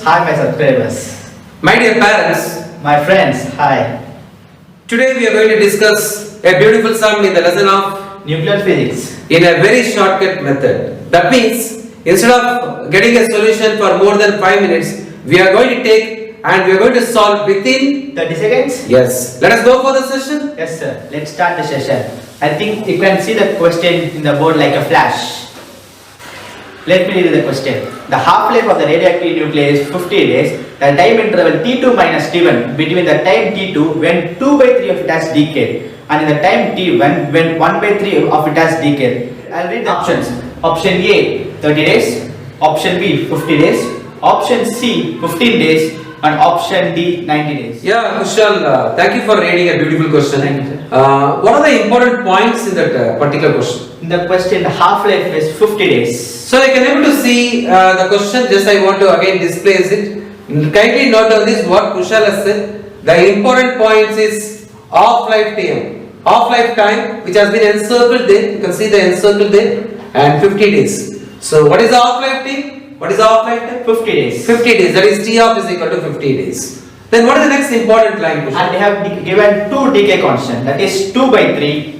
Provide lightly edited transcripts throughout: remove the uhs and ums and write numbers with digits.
hi my subscribers. My dear parents, My friends, hi. today we are going to discuss a beautiful sum in the lesson of Nuclear physics. in a very shortcut method. That means instead of getting a solution for more than 5 minutes, we are going to take and we are going to solve within 30 seconds? yes. Let us go for the session. Yes sir, let's start the session. I think you can see the question in the board like a flash. Let me read the question. The half-life of the radioactive nucleus is 50 days. The time interval T2 minus T1 between the time T2 when 2 by 3 of it has decayed and in the time T1 when 1 by 3 of it has decayed. I'll read the options. Option A 30 days, option B 50 days, option C 15 days and option D 90 days. Yeah, Kushal, thank you for reading a beautiful question. Thank you, sir. What are the important points in that particular question? In the question, the half-life is 50 days. So you can able to see the question. Just I want to again display it. Kindly note on this what Kushal has said. The important points is half-life time. Half-life time which has been encircled there. You can see the encircled there and 50 days. So what is the half-life time? What is the half-life time? 50 days. 50 days. That is T off is equal to 50 days. Then what is the next important line, Kushal? And they have given two decay constant, that is 2 by 3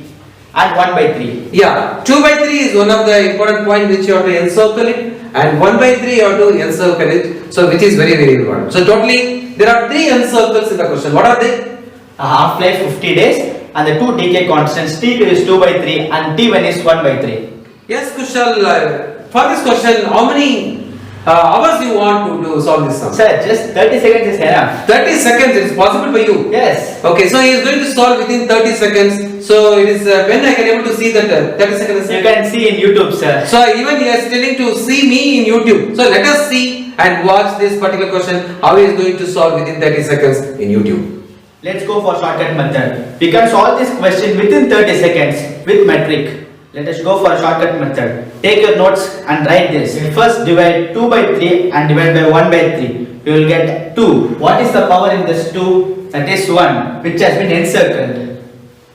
and 1 by 3. Yeah, 2 by 3 is one of the important point which you have to encircle it, and 1 by 3 you have to encircle it, so which is very important. So totally there are 3 encircles in the question. What are they? A half-life 50 days and the two decay constants T2 is 2 by 3 and T1 is 1 by 3. Yes, Kushal, for this question, how many hours you want to solve this sum? Sir, just 30 seconds is enough. 30 seconds, it is possible for you. Yes. Okay, so he is going to solve within 30 seconds. So it is when I can able to see that 30 seconds. You can see in YouTube, sir. So even he is telling to see me in YouTube. So let us see and watch this particular question how he is going to solve within 30 seconds in YouTube. Let's go for shortcut method. We can solve this question within 30 seconds with metric. Let us go for a shortcut method. Take your notes and write this. First divide 2 by 3 and divide by 1 by 3. We will get 2. What is the power in this 2? That is 1, which has been encircled.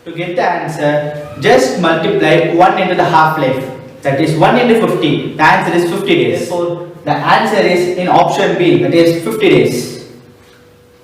To get the answer, just multiply 1 into the half-life. That is 1 into 50. The answer is 50 days. Therefore, the answer is in option B. That is 50 days,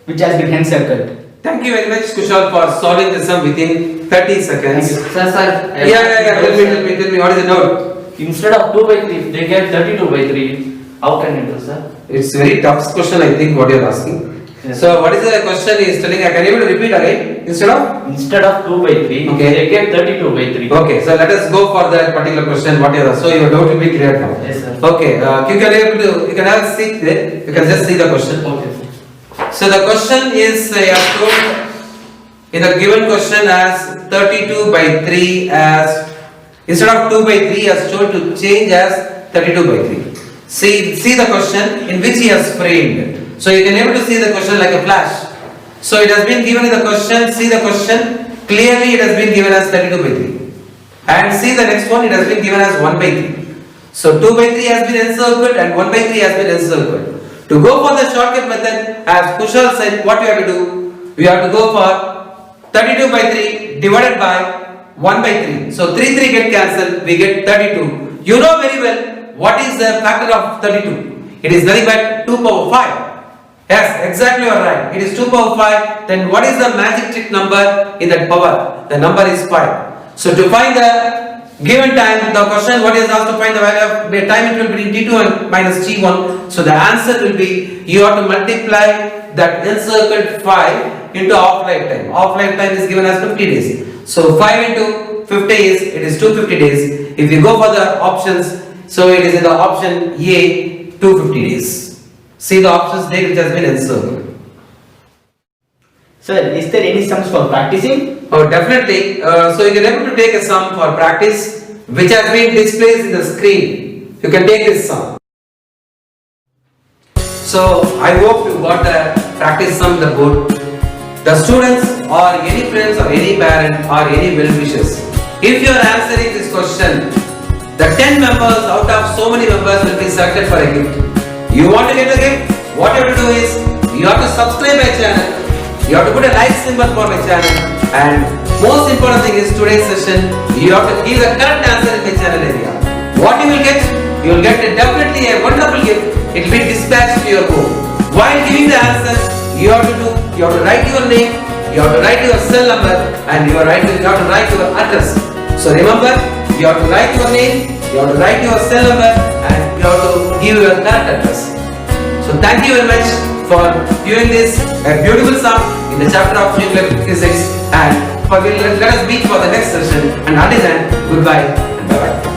which has been encircled. Thank you very much, Kushal, for solving the sum within 30 seconds. Sir. Yeah. Tell me, what is the note? Instead of 2 by 3, they get 32 by 3. How can it do, sir? It's a very tough question, I think, what you are asking. Yes. So, what is the question he is telling? I can able to repeat again instead of? Instead of 2 by 3, Okay. they get 32 by 3. Okay, so let us go for that particular question. What you are so your doubt will be clear now. Yes, sir. Okay, you can have a seat there. You can just see the question. Okay. So the question is told in the given question as 32 by 3 as instead of 2 by 3 as told to change as 32 by 3. See the question in which he has framed. So you can able to see the question like a flash. So it has been given in the question. See the question clearly. It has been given as 32 by 3. And see the next one. It has been given as 1 by 3. So 2 by 3 has been encircled and 1 by 3 has been encircled. To go for the shortcut method, as Kushal said, what we have to do? We have to go for 32 by 3 divided by 1 by 3. So 3 get cancelled, we get 32. You know very well what is the factor of 32. It is nothing but 2 power 5. Yes, exactly you are right. It is 2 power 5. Then what is the magic trick number in that power? The number is 5. So to find the given time, the question what is asked to find the value of the time interval between T2 and minus T1. So the answer will be you have to multiply that encircled 5 into half-life time. Half-life time is given as 50 days. So 5 into 50 is it is 250 days. If you go for the options, so it is in the option A 250 days. See the options there which has been encircled. Sir, is there any sums for practicing? Oh, definitely. So you can able to take a sum for practice which has been displayed in the screen. You can take this sum. So I hope you got the practice sum in the board. The students or any friends or any parent or any well-wishers, if you are answering this question, the 10 members out of so many members will be selected for a gift. You want to get a gift? What you have to do is you have to subscribe my channel. You have to put a like symbol for my channel, and most important thing is today's session, you have to give the correct answer in my channel area. What you will get definitely a wonderful gift. It will be dispatched to your home. While giving the answer, you have to write your name, you have to write your cell number, and you have to write your address. So remember, you have to write your name, you have to write your cell number, and you have to give your correct address. So thank you very much for viewing this a beautiful song in the chapter of nuclear physics, and let us meet for the next session, and until then, goodbye and bye bye.